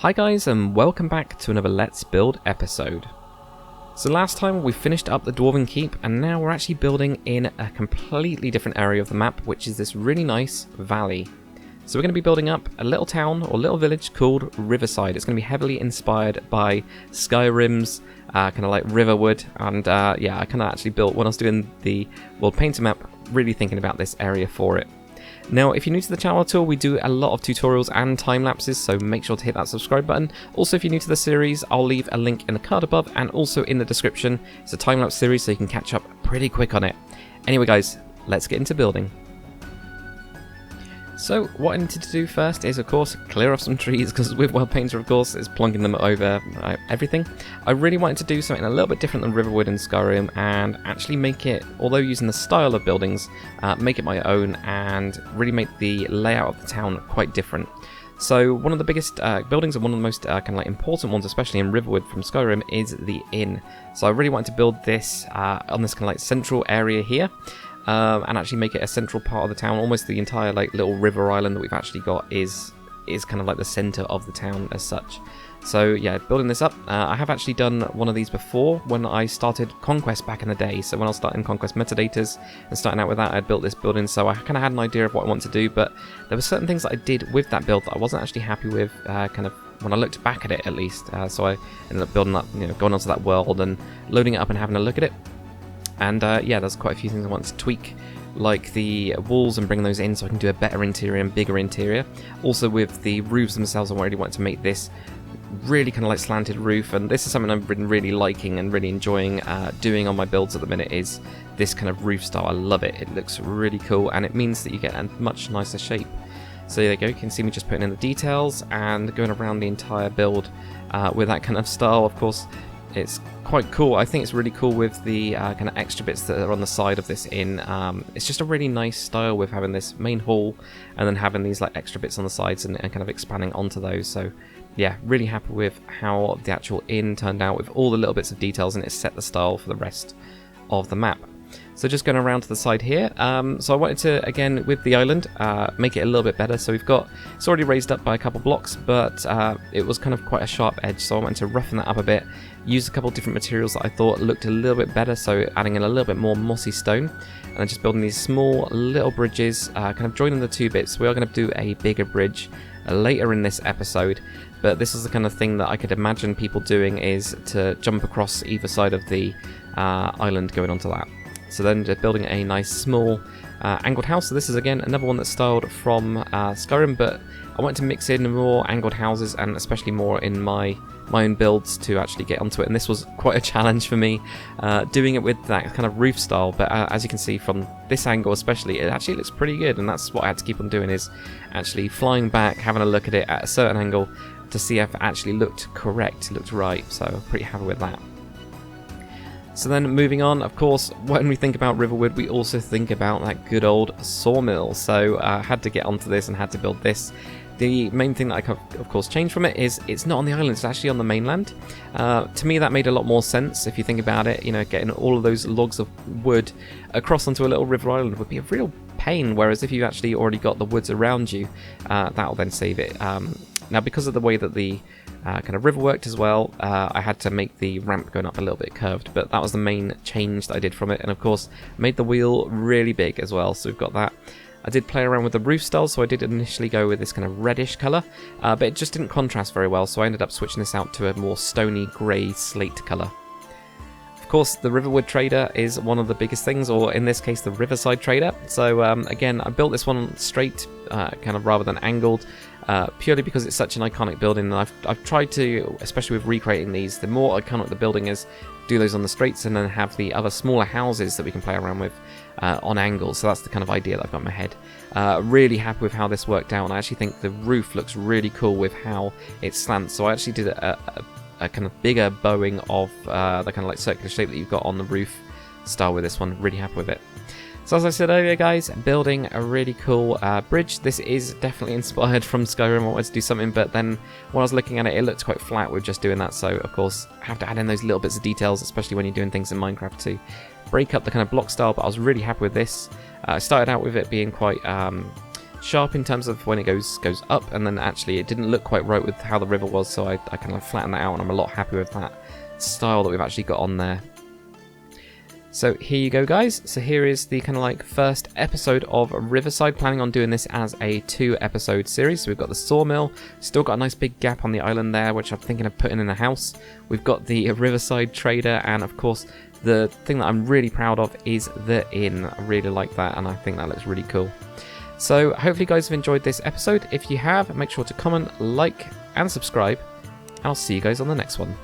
Hi guys, and welcome back to another Let's Build episode. So last time we finished up the Dwarven Keep, and now we're actually building in a completely different area of the map, which is this really nice valley. So we're going to be building up a little town or little village called Riverside. It's going to be heavily inspired by Skyrim's kind of like Riverwood, and yeah, I kind of actually built, when I was doing the World Painter map, really thinking about this area for it. Now, if you're new to the channel at all, we do a lot of tutorials and time lapses, so make sure to hit that subscribe button. Also, if you're new to the series, I'll leave a link in the card above and also in the description. It's a time lapse series, so you can catch up pretty quick on it. Anyway, guys, let's get into building. So, what I needed to do first is, of course, clear off some trees, because with World Painter, of course, it's plonking them over everything. I really wanted to do something a little bit different than Riverwood and Skyrim, and actually make it, although using the style of buildings, make it my own, and really make the layout of the town quite different. So, one of the biggest buildings, and one of the most kind of like important ones, especially in Riverwood from Skyrim, is the inn. So, I really wanted to build this on this kind of like central area here. And actually make it a central part of the town. Almost the entire like little river island that we've actually got is kind of like the center of the town as such. So yeah, building this up. I have actually done one of these before when I started Conquest back in the day. So when I was starting Conquest Metadators and starting out with that, I built this building. So I kind of had an idea of what I want to do, but there were certain things that I did with that build that I wasn't actually happy with. Kind of when I looked back at it, at least. So I ended up building up, going onto that world and loading it up and having a look at it. And yeah, there's quite a few things I want to tweak, like the walls and bring those in so I can do a better interior and bigger interior. Also with the roofs themselves, I really want to make this really kind of like slanted roof, and this is something I've been really liking and really enjoying doing on my builds at the minute, is this kind of roof style. I love it. It looks really cool, and it means that you get a much nicer shape. So there you go, you can see me just putting in the details and going around the entire build with that kind of style. Of course, it's quite cool. I think it's really cool with the kind of extra bits that are on the side of this inn. It's just a really nice style with having this main hall and then having these like extra bits on the sides and kind of expanding onto those. So yeah, really happy with how the actual inn turned out with all the little bits of details, and it set the style for the rest of the map. So just going around to the side here, so I wanted to, again, with the island, make it a little bit better. So we've got, it's already raised up by a couple blocks, but it was kind of quite a sharp edge, so I wanted to roughen that up a bit, use a couple different materials that I thought looked a little bit better, so adding in a little bit more mossy stone, and then just building these small little bridges, kind of joining the two bits. We are going to do a bigger bridge later in this episode, but this is the kind of thing that I could imagine people doing, is to jump across either side of the island going onto that. So then just building a nice small angled house. So this is again another one that's styled from Skyrim, but I wanted to mix in more angled houses, and especially more in my own builds to actually get onto it. And this was quite a challenge for me, doing it with that kind of roof style. But as you can see from this angle especially, it actually looks pretty good, and that's what I had to keep on doing, is actually flying back, having a look at it at a certain angle to see if it actually looked correct, looked right. So I'm pretty happy with that. So then moving on, of course, when we think about Riverwood, we also think about that good old Sawmill. So I had to get onto this and had to build this. The main thing that I of course changed from it is it's not on the island, it's actually on the mainland. To me that made a lot more sense if you think about it. Getting all of those logs of wood across onto a little river island would be a real pain, whereas if you actually already got the woods around you, that'll then save it. Now, because of the way that the kind of river worked as well, I had to make the ramp going up a little bit curved, but that was the main change that I did from it, and of course made the wheel really big as well, so we've got that. I did play around with the roof style, so I did initially go with this kind of reddish colour, but it just didn't contrast very well, so I ended up switching this out to a more stony grey slate colour. Of course, the Riverwood Trader is one of the biggest things, or in this case the Riverside Trader. So again, I built this one straight, kind of rather than angled, purely because it's such an iconic building, and I've tried to, especially with recreating these, the more iconic the building is, do those on the straights and then have the other smaller houses that we can play around with on angles. So that's the kind of idea that I've got in my head. Really happy with how this worked out, and I actually think the roof looks really cool with how it slants. So I actually did a kind of bigger bowing of the kind of like circular shape that you've got on the roof style with this one. Really happy with it. So as I said earlier, guys, building a really cool bridge. This is definitely inspired from Skyrim. I wanted to do something, but then when I was looking at it, it looked quite flat with just doing that. So of course, I have to add in those little bits of details, especially when you're doing things in Minecraft, to break up the kind of block style. But I was really happy with this. I started out with it being quite sharp in terms of when it goes up, and then actually it didn't look quite right with how the river was, so I kind of flattened that out, and I'm a lot happy with that style that we've actually got on there. So here you go, guys. So here is the kind of like first episode of Riverside. Planning on doing this as a 2-episode series. So we've got the Sawmill, still got a nice big gap on the island there, which I'm thinking of putting in a house. We've got the Riverside Trader, and of course the thing that I'm really proud of is the inn. I really like that, and I think that looks really cool. So hopefully you guys have enjoyed this episode. If you have, make sure to comment, like, and subscribe. I'll see you guys on the next one.